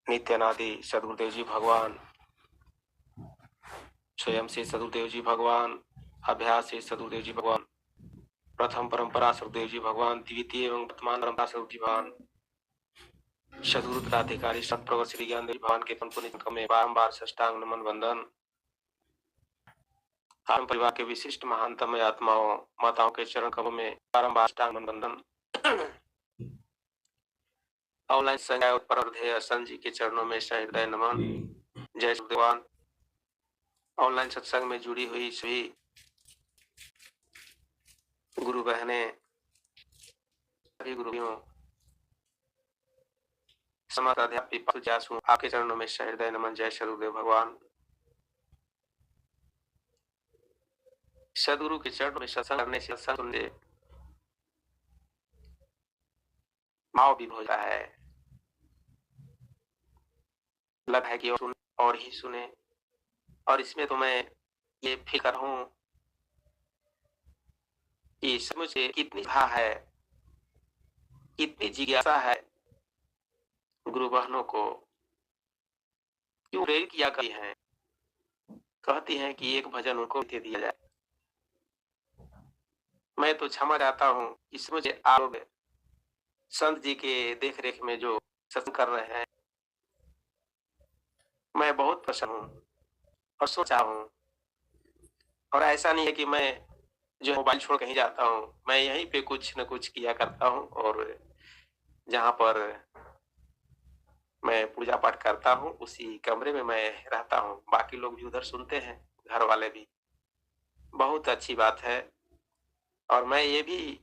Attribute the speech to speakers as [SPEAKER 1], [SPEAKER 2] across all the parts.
[SPEAKER 1] नित्यानादि सदगुरुदेव जी भगवान, स्वयं से सदगुरुदेव जी भगवान, अभ्यास से सदगुरुदेव जी भगवान, प्रथम परंपरा सदगुरुदेव जी भगवान, द्वितीय एवं वर्तमान परंपरा सदगुरु जी भगवान, सदगुरु तथाधिकारी सतप्रवर श्री ज्ञान देव भगवान के पुनित में बारंबार साष्टांग नमन वंदन। हम परिवार के विशिष्ट महानतम आत्माओं माताओं के चरण कमलों में बारंबार साष्टांग नमन वंदन। ऑनलाइन संज्ञा परमधेय संत के चरणों में सहृदय नमन। जय भगवान। ऑनलाइन सत्संग में जुड़ी हुई सभी गुरु बहने, सभी गुरुओं, समस्त अध्यापक जासू आपके चरणों में सहृदय नमन। जय सदगुरुदेव भगवान। सदगुरु के चरणों में सत्संग करने से सत्संग सुनने भाव भी हो जाता है। लग है कि और ही सुने, और इसमें तो मैं ये फिक्र हूं कि मुझे कितनी है, कितनी जिज्ञासा है गुरु बहनों को क्यों प्रेरित किया करती हैं। कहती हैं कि एक भजन उनको दे दिया जाए। मैं तो क्षमा चाहता हूं, इस मुझे आप संत जी के देख रेख में जो सत्संग कर रहे हैं, मैं बहुत प्रसन्न हूं और सोचा हूं। और ऐसा नहीं है कि मैं जो मोबाइल छोड़ कहीं जाता हूं, मैं यहीं पे कुछ न कुछ किया करता हूं। और जहां पर मैं पूजा पाठ करता हूं उसी कमरे में मैं रहता हूं। बाकी लोग भी उधर सुनते हैं, घर वाले भी। बहुत अच्छी बात है। और मैं ये भी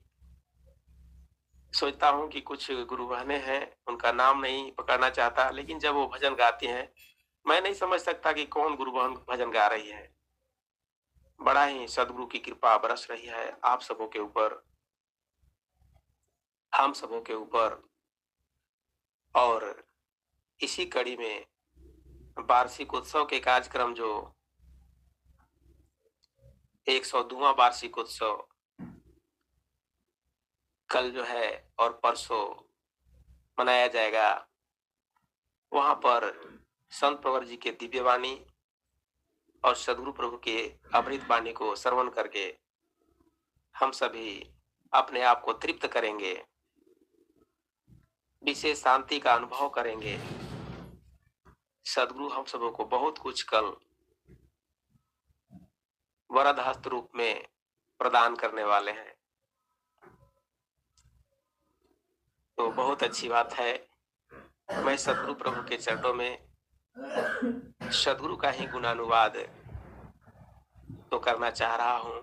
[SPEAKER 1] सोचता हूं कि कुछ गुरु बहने हैं, उनका नाम नहीं पकड़ना चाहता, लेकिन जब वो भजन गाती हैं, मैं नहीं समझ सकता कि कौन गुरु बहन भजन गा रही है। बड़ा ही सदगुरु की कृपा बरस रही है आप सबों के ऊपर, हम सबों के ऊपर। और इसी कड़ी में वार्षिक उत्सव के कार्यक्रम, जो 102वां वार्षिक उत्सव कल जो है और परसों मनाया जाएगा, वहां पर संत प्रवर जी के दिव्य वाणी और सदगुरु प्रभु के अमृत वाणी को श्रवण करके हम सभी अपने आप को तृप्त करेंगे, विशेष शांति का अनुभव करेंगे। सदगुरु हम सबों को बहुत कुछ कल वरद हस्त रूप में प्रदान करने वाले हैं, तो बहुत अच्छी बात है। मैं सदगुरु प्रभु के चरणों में सदगुरु का ही गुणानुवाद तो करना चाह रहा हूं।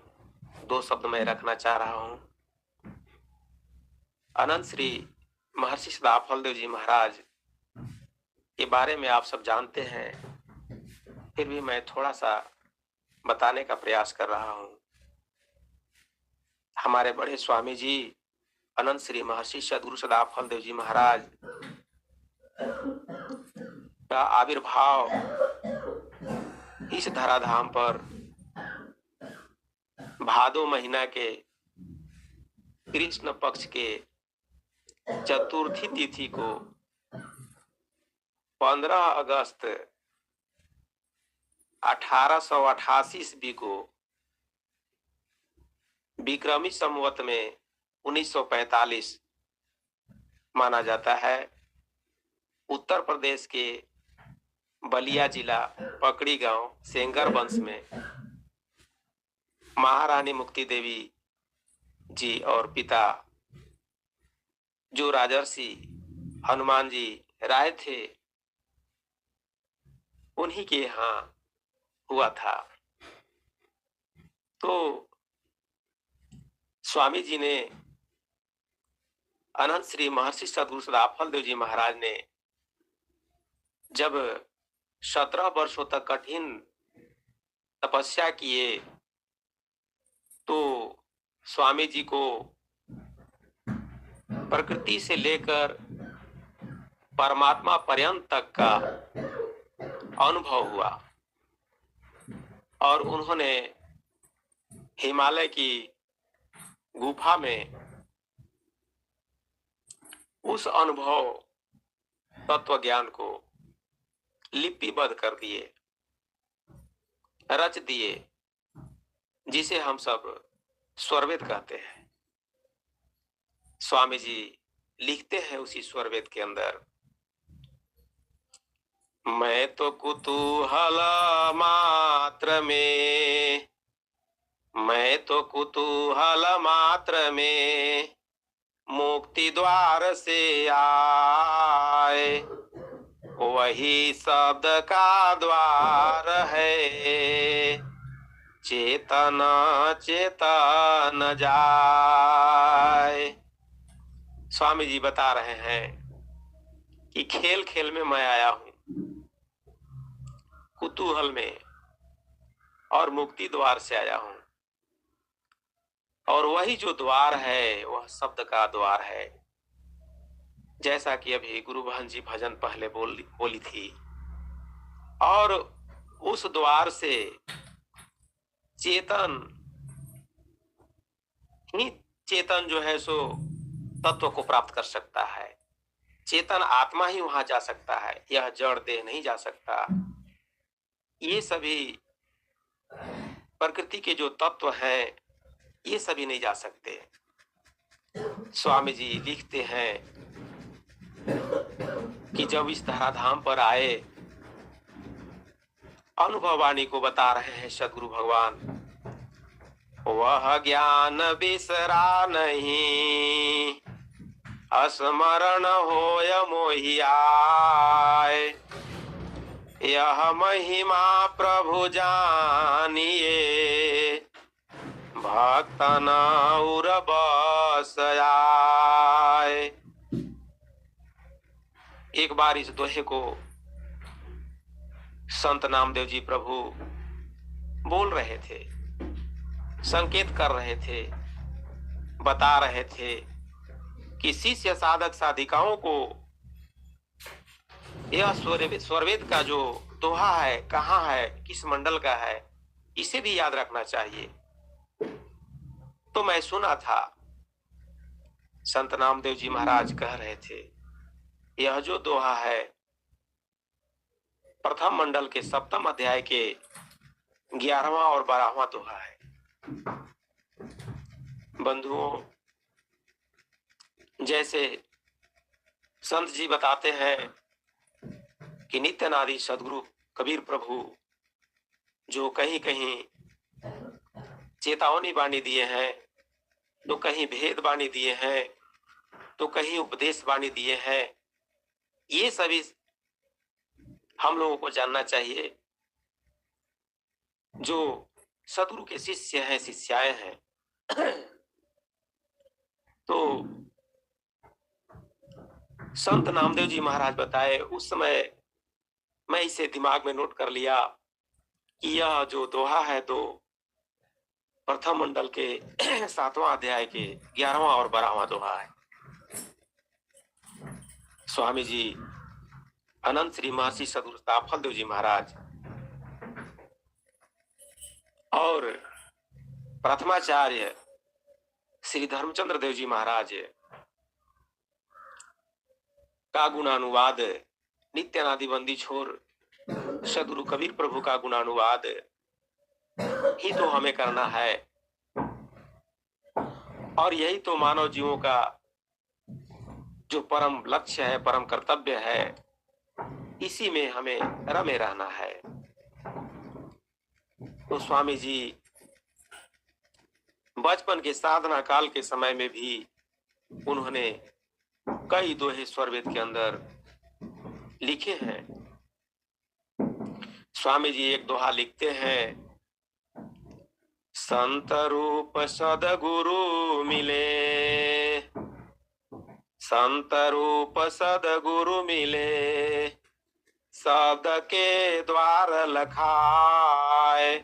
[SPEAKER 1] 2 शब्द मैं रखना चाह रहा हूं। अनंत श्री महर्षि सदा फलदेव जी महाराज के बारे में आप सब जानते हैं, फिर भी मैं थोड़ा सा बताने का प्रयास कर रहा हूं। हमारे बड़े स्वामी जी अनंत श्री महर्षि सदगुरु सदा फलदेव जी महाराज का आविर्भाव इस धराधाम पर भादो महीना के कृष्ण पक्ष के चतुर्थी तिथि को 15 अगस्त 1888 ईस्वी को विक्रमी संवत में 1945 माना जाता है। उत्तर प्रदेश के बलिया जिला पकड़ी गांव सेंगर वंश में महारानी मुक्ति देवी जी और पिता जो राजर्षि हनुमान जी राय थे, उन्हीं के यहाँ हुआ था। तो स्वामी जी ने, अनंत श्री महर्षि सदगुरु सदा फलदेव जी महाराज ने जब 17 वर्षों तक कठिन तपस्या किए, तो स्वामी जी को प्रकृति से लेकर परमात्मा पर्यंत तक का अनुभव हुआ। और उन्होंने हिमालय की गुफा में उस अनुभव तत्व ज्ञान को लिपिबद्ध कर दिए, रच दिए, जिसे हम सब स्वरवेद कहते हैं। स्वामी जी लिखते हैं उसी स्वरवेद के अंदर, मैं तो कुतूहल मात्र में, मैं तो कुतूहल मात्र में मुक्ति द्वार से आए, वही शब्द का द्वार है, चेतन चेतन जाए। स्वामी जी बता रहे हैं कि खेल खेल में मैं आया हूं, कुतूहल में और मुक्ति द्वार से आया हूं, और वही जो द्वार है वह शब्द का द्वार है। जैसा कि अभी गुरु बहन जी भजन पहले बोली थी, और उस द्वार से चेतन ही चेतन जो है सो तत्व को प्राप्त कर सकता है। चेतन आत्मा ही वहां जा सकता है, यह जड़ देह नहीं जा सकता। ये सभी प्रकृति के जो तत्व हैं ये सभी नहीं जा सकते। स्वामी जी लिखते हैं कि जब इस धराधाम पर आए, अनुभव वाणी को बता रहे हैं सदगुरु भगवान, वह ज्ञान बिसरा नहीं, स्मरण होय मोहियाय, यह महिमा प्रभु जानिए, भक्तन उर बस आए। एक बार इस दोहे को संत नामदेव जी प्रभु बोल रहे थे, संकेत कर रहे थे, बता रहे थे कि शिष्य साधक साधिकाओं को यह स्वरवेद का जो दोहा है कहाँ है, किस मंडल का है, इसे भी याद रखना चाहिए। तो मैं सुना था संत नामदेव जी महाराज कह रहे थे, यह जो दोहा है प्रथम मंडल के सप्तम अध्याय के 11वां और 12वां दोहा है। बंधुओं, जैसे संत जी बताते हैं कि नित्यानादि सदगुरु कबीर प्रभु जो कहीं कहीं चेतावनी बाणी दिए हैं, तो कहीं भेद बाणी दिए हैं, तो कहीं उपदेश बाणी दिए हैं, ये सभी हम लोगों को जानना चाहिए। जो सदगुरु के शिष्य हैं, शिष्याएं हैं, तो संत नामदेव जी महाराज बताए, उस समय मैं इसे दिमाग में नोट कर लिया कि यह जो दोहा है तो प्रथम मंडल के 7वां अध्याय के 11वां और 12वां दोहा है। स्वामी जी अनंत श्री महर्षि सदगुरु ताफल देव जी महाराज और प्रथमाचार्य श्री धर्मचंद्र देव जी महाराज का गुणानुवाद, नित्यानादि बंदी छोर सदगुरु कबीर प्रभु का गुणानुवाद ही तो हमें करना है, और यही तो मानव जीवों का जो परम लक्ष्य है, परम कर्तव्य है, इसी में हमें रमे रहना है। तो स्वामी जी बचपन के साधना काल के समय में भी उन्होंने कई दोहे स्वरवेद के अंदर लिखे हैं। स्वामी जी एक दोहा लिखते हैं, संत रूप सदगुरु मिले, संत रूप सदगुरु मिले, शब्द के द्वार लखाए,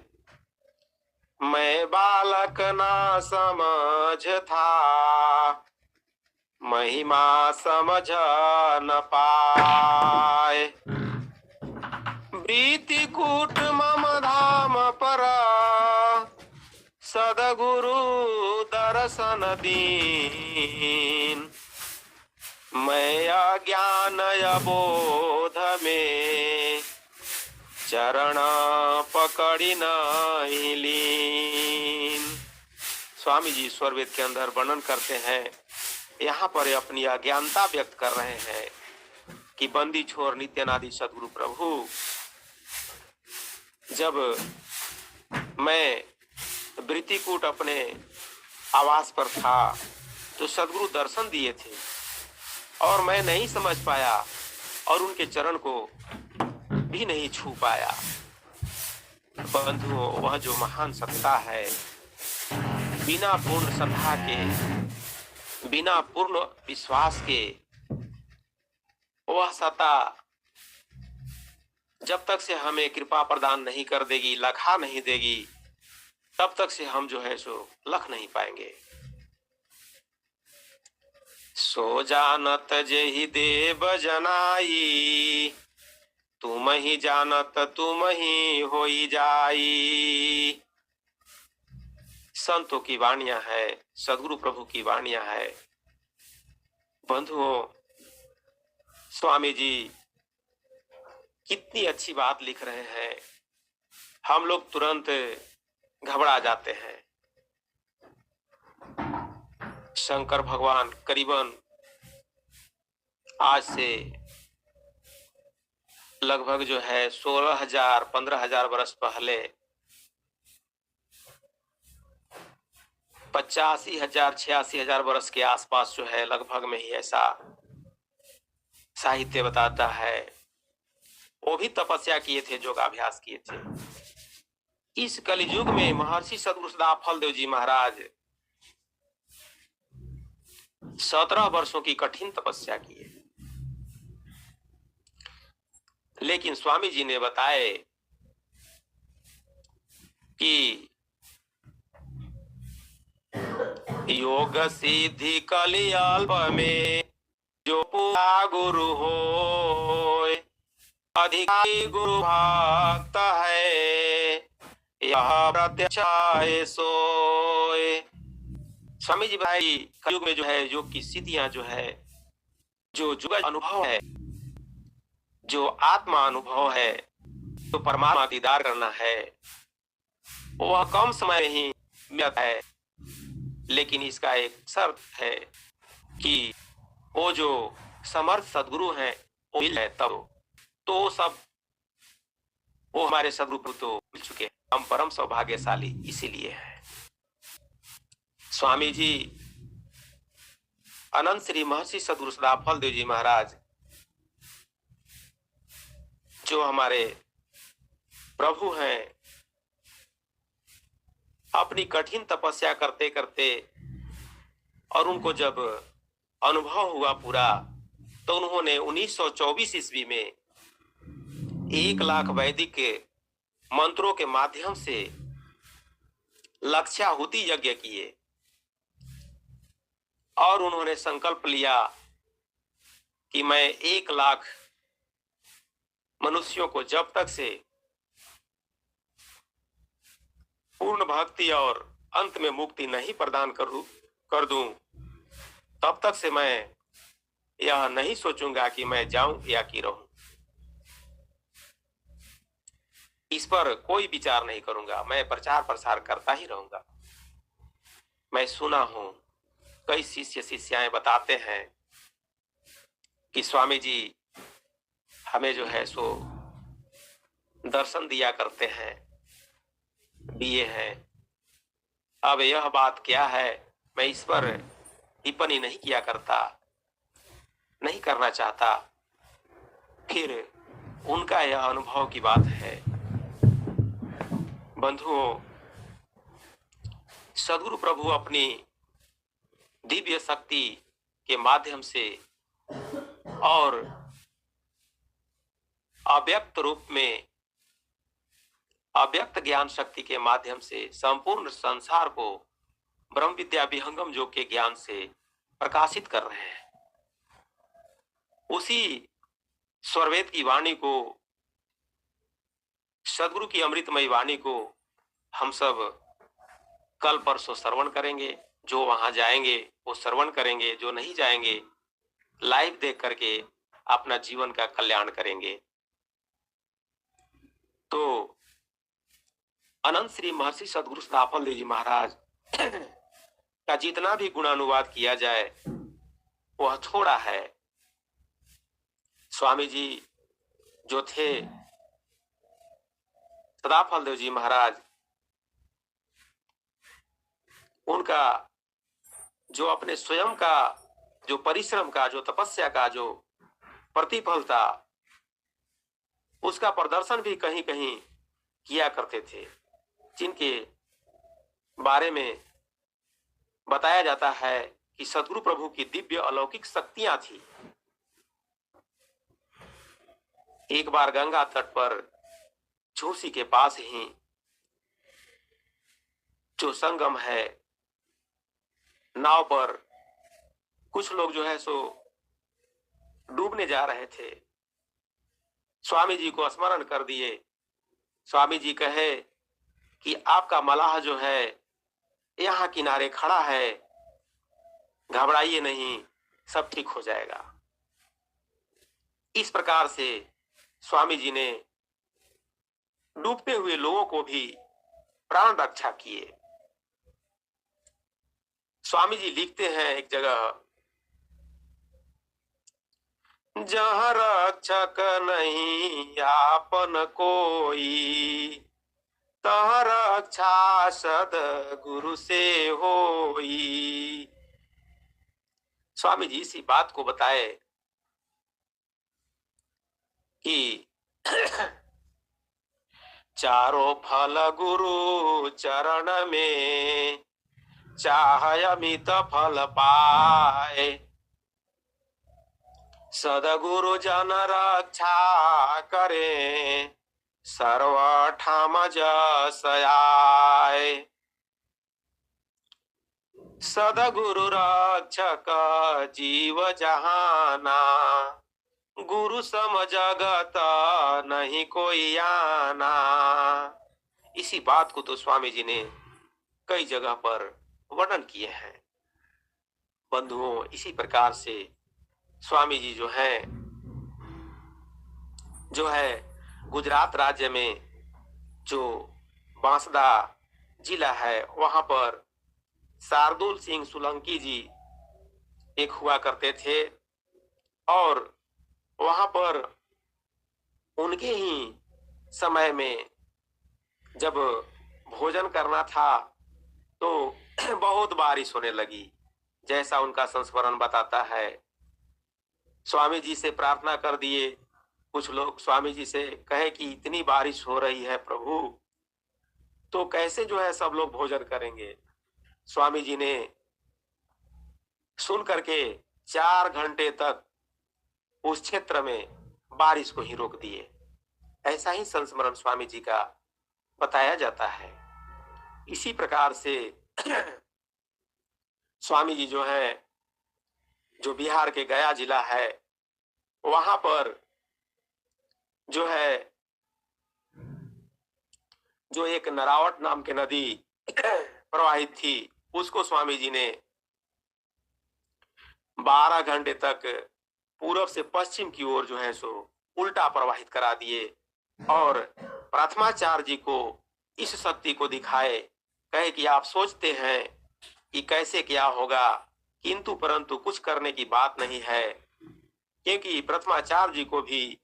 [SPEAKER 1] मैं बालक ना समझ था, महिमा समझ न पाए, प्रीति कूट मम धाम पर, सदगुरु दर्शन दीन, मैं अज्ञान अबोध में चरण पकड़ी नहीं लीन। स्वामी जी स्वरवेद के अंदर वर्णन करते हैं, यहाँ पर अपनी अज्ञानता व्यक्त कर रहे हैं कि बंदी छोर नित्यानादि सदगुरु प्रभु, जब मैं वृत्तिकूट अपने आवास पर था तो सदगुरु दर्शन दिए थे और मैं नहीं समझ पाया और उनके चरण को भी नहीं छू पाया। बंधुओं, वह जो महान सत्ता है, बिना पूर्ण श्रद्धा के, बिना पूर्ण विश्वास के, वह सत्ता जब तक से हमें कृपा प्रदान नहीं कर देगी, लखा नहीं देगी, तब तक से हम जो है सो लख नहीं पाएंगे। सो जानत जेहि देव जनाई, तुम ही जानत तुम ही होई जाई। संतों की वाणियां है, सदगुरु प्रभु की वाणियां है। बंधुओं, स्वामी जी कितनी अच्छी बात लिख रहे हैं, हम लोग तुरंत घबरा जाते हैं। शंकर भगवान करीबन आज से लगभग जो है 16,000 15,000 वर्ष पहले 85,000 86,000 वर्ष के आसपास जो है लगभग में ही ऐसा साहित्य बताता है, वो भी तपस्या किए थे, योगाभ्यास किए थे। इस कलियुग में महर्षि सदगुरु सदाफल फलदेव जी महाराज 17 वर्षों की कठिन तपस्या किए, लेकिन स्वामी जी ने बताए कि योग सिद्धि कलियाल्प में जो पूरा गुरु होय, अधिकारी गुरु भक्त है, यह प्रत्यक्ष सोय। स्वामी जी भाई कलयुग में जो है योग की सिद्धियां जो है, जो जुग अनुभव है, जो आत्मा अनुभव है, जो परमात्मा दीदार करना है, वह कम समय में ही मिलता है। लेकिन इसका एक शर्त है कि वो जो समर्थ सदगुरु हैं वो मिल है तब, तो सब वो हमारे सदगुरु तो मिल चुके हैं, हम परम सौभाग्यशाली इसीलिए है। स्वामी जी अनंत श्री महर्षि सदगुरु सदाफल फलदेव जी महाराज जो हमारे प्रभु हैं, अपनी कठिन तपस्या करते करते और उनको जब अनुभव हुआ पूरा, तो उन्होंने 1924 ईस्वी में 1 लाख वैदिक के मंत्रों के माध्यम से लक्ष्याहुति यज्ञ किए और उन्होंने संकल्प लिया कि मैं 1 लाख मनुष्यों को जब तक से पूर्ण भक्ति और अंत में मुक्ति नहीं प्रदान कर दूं, तब तक से मैं यह नहीं सोचूंगा कि मैं जाऊं या कि रहूं। इस पर कोई विचार नहीं करूंगा, मैं प्रचार प्रसार करता ही रहूंगा। मैं सुना हूं कई शिष्य शिष्याएं बताते हैं कि स्वामी जी हमें जो है सो दर्शन दिया करते हैं, दिए हैं। अब यह बात क्या है, मैं इस पर टिप्पणी नहीं किया करता, नहीं करना चाहता। फिर उनका यह अनुभव की बात है। बंधुओं, सदगुरु प्रभु अपनी दिव्य शक्ति के माध्यम से और अव्यक्त रूप में अव्यक्त ज्ञान शक्ति के माध्यम से संपूर्ण संसार को ब्रह्म विद्या विहंगम योग के ज्ञान से प्रकाशित कर रहे हैं। उसी स्वरवेद की वाणी को, सदगुरु की अमृतमयी वाणी को हम सब कल परसों श्रवण करेंगे। जो वहां जाएंगे वो श्रवण करेंगे, जो नहीं जाएंगे लाइव देख करके अपना जीवन का कल्याण करेंगे। तो अनंत श्री महर्षि सदगुरु स्थापन देव जी महाराज का जितना भी गुणानुवाद किया जाए वह थोड़ा है। स्वामी जी जो थे सदाफल देव जी महाराज, उनका जो अपने स्वयं का जो परिश्रम का, जो तपस्या का जो प्रतिफल था, उसका प्रदर्शन भी कहीं कहीं किया करते थे, जिनके बारे में बताया जाता है कि सदगुरु प्रभु की दिव्य अलौकिक शक्तियां थी। एक बार गंगा तट पर झूसी के पास ही जो संगम है, नाव पर कुछ लोग जो है सो डूबने जा रहे थे। स्वामी जी को स्मरण कर दिए। स्वामी जी कहे कि आपका मलाह जो है यहाँ किनारे खड़ा है, घबराइए नहीं, सब ठीक हो जाएगा। इस प्रकार से स्वामी जी ने डूबते हुए लोगों को भी प्राण रक्षा किए। स्वामी जी लिखते हैं एक जगह, जहाँ रक्षक नहीं आपन कोई, तहाँ रक्षा सद्गुरु से होई। स्वामी जी इसी बात को बताए कि चारों फल गुरु चरण में, चाहे अमित फल पाए, सदगुरु जन रक्षा करे, सर्वठाम जस आए। सदगुरु रक्षक जीव जहाना, गुरु सम जगत नहीं कोई आना। इसी बात को तो स्वामी जी ने कई जगह पर वर्णन किए हैं। बंधुओं, इसी प्रकार से स्वामी जी जो है गुजरात राज्य में जो बांसदा जिला है, वहां पर शार्दुल सिंह सोलंकी जी एक हुआ करते थे, और वहां पर उनके ही समय में जब भोजन करना था तो बहुत बारिश होने लगी, जैसा उनका संस्मरण बताता है। स्वामी जी से प्रार्थना कर दिए। कुछ लोग स्वामी जी से कहे कि इतनी बारिश हो रही है प्रभु, तो कैसे जो है सब लोग भोजन करेंगे। स्वामी जी ने सुन करके 4 घंटे तक उस क्षेत्र में बारिश को ही रोक दिए। ऐसा ही संस्मरण स्वामी जी का बताया जाता है। इसी प्रकार से स्वामी जी जो है, जो बिहार के गया जिला है, वहां पर जो है जो एक नरावट नाम की नदी प्रवाहित थी, उसको स्वामी जी ने 12 घंटे तक पूर्व से पश्चिम की ओर जो है सो उल्टा प्रवाहित करा दिए, और प्रथमाचार्य जी को इस शक्ति को दिखाए। कहे कि आप सोचते हैं कि कैसे क्या होगा, किंतु परंतु कुछ करने की बात नहीं है, क्योंकि प्रथमाचार्य जी को भी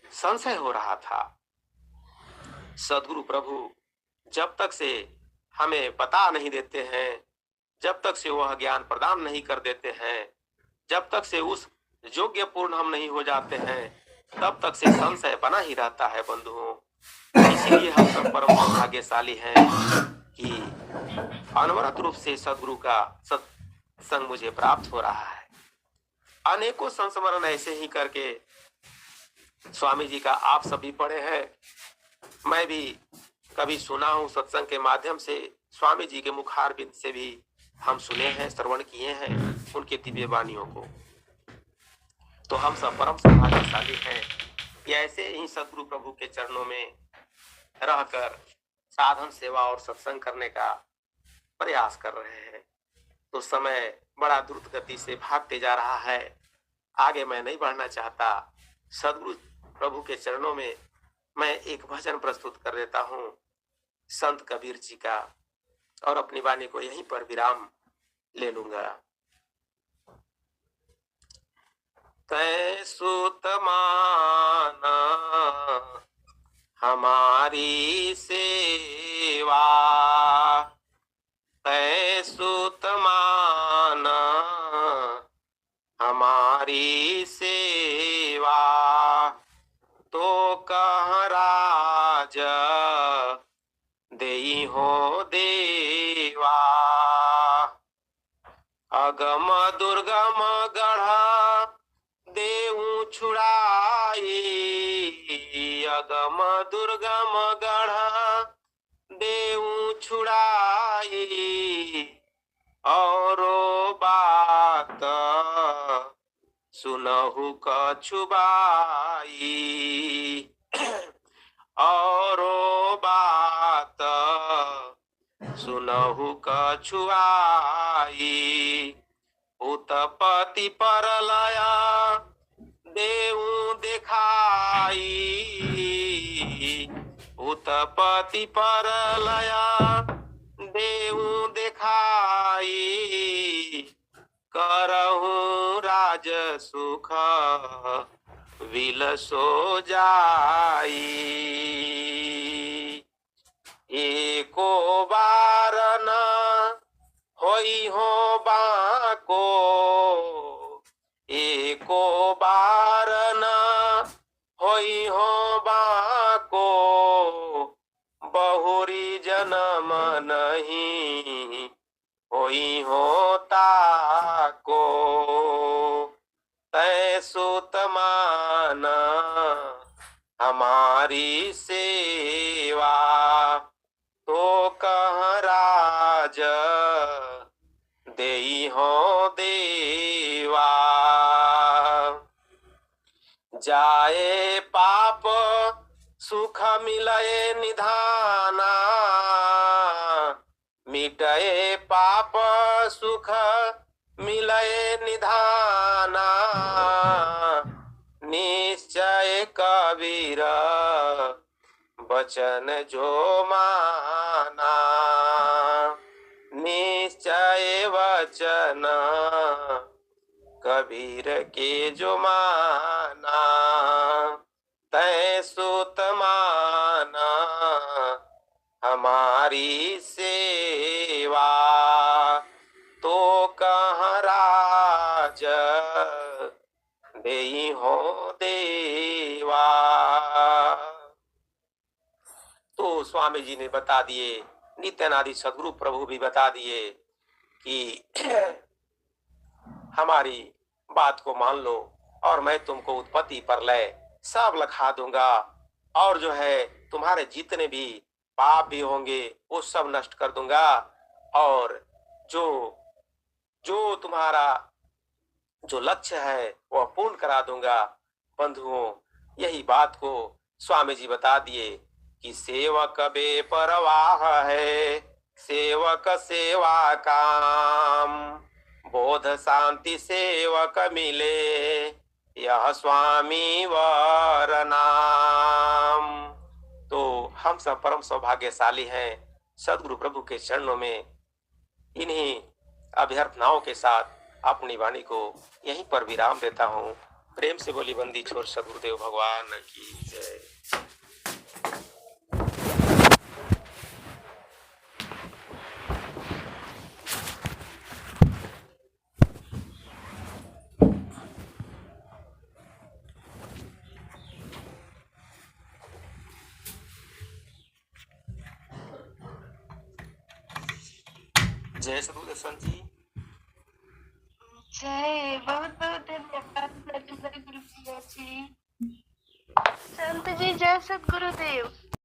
[SPEAKER 1] संशय हो रहा था। सदगुरु प्रभु जब तक से हमें बता नहीं देते हैं, जब तक से वह ज्ञान प्रदान नहीं कर देते हैं, जब तक से उस योग्य पूर्ण हम नहीं हो जाते हैं, तब तक से संशय बना ही रहता है बंधुओं। इसीलिए हम सब परम भाग्यशाली हैं कि अनवरत रूप से सदगुरु का सत्संग मुझे प्राप्त हो रहा है। अनेकों संस्मरण ऐसे ही करके स्वामी जी का आप सभी पढ़े हैं, मैं भी कभी सुना हूं सत्संग के माध्यम से। स्वामी जी के मुखारबिंद से भी हम सुने हैं, श्रवण किए हैं उनके दिव्य वाणियों को। तो हम सब परम सौभाग्यशाली हैं कि ऐसे ही सदगुरु प्रभु के चरणों में रहकर साधन सेवा और सत्संग करने का प्रयास कर रहे हैं। तो समय बड़ा द्रुत गति से भागते जा रहा है, आगे मैं नहीं बढ़ना चाहता। सदगुरु प्रभु के चरणों में मैं एक भजन प्रस्तुत कर देता हूँ संत कबीर जी का और अपनी वाणी को यहीं पर विराम ले लूंगा। तै सुत माना हमारी सेवा, तै सुत माना हमारी सेवा, तो कह राज देई हो देवा। अगम दुर्गम गढ़ा देहु छुड़ाई, अगम दुर्गम गढ़ा देहु छुड़ाई, औरो बात सुनहु कछुबाई, औरो बात सुनहु कछुआई। उत्पत्ति परलया देहु देखाई, उत्पत्ति परलया देहु देखाई, करहु राज सुख विलसो जाई। एको बार न होई हो बाको, एको बार न होई हो बाको, बहुरी जन्म नहीं होई होता को। तै सुत माना हमारी सेवा, तो कह राज देई हो देवा। जाए पाप सुख मिलए निधाना, मिटए पाप सुख मिलए निधाना, निश्चय कबीर वचन जो माना, निश्चय वचन कबीर के जो माना। तै सुत माना हमारी सेवा, तो कह राज देई हो देवा। तो स्वामी जी ने बता दिए, नित्यानादि सदगुरु प्रभु भी बता दिए कि हमारी बात को मान लो और मैं तुमको उत्पत्ति प्रलय सब लखा दूंगा, और जो है तुम्हारे जितने भी पाप भी होंगे वो सब नष्ट कर दूंगा, और जो जो तुम्हारा जो लक्ष्य है वह पूर्ण करा दूंगा। बंधुओं, यही बात को स्वामी जी बता दिए कि सेवक बे परवाह है, सेवक सेवा काम, बोध शांति सेवक मिले, यह स्वामी वर नाम। तो हम सब परम सौभाग्यशाली हैं सदगुरु प्रभु के चरणों में। इन्हीं अभ्यर्थनाओं के साथ अपनी वाणी को यहीं पर विराम देता हूँ। प्रेम से बोली बंदी छोड़ सदगुरुदेव भगवान की जय। जय सदगुरुदेव संत जी।
[SPEAKER 2] जय, बहुत बहुत धन्यवाद गुरुप्रिया जी। संत जी जय सद्गुरुदेव।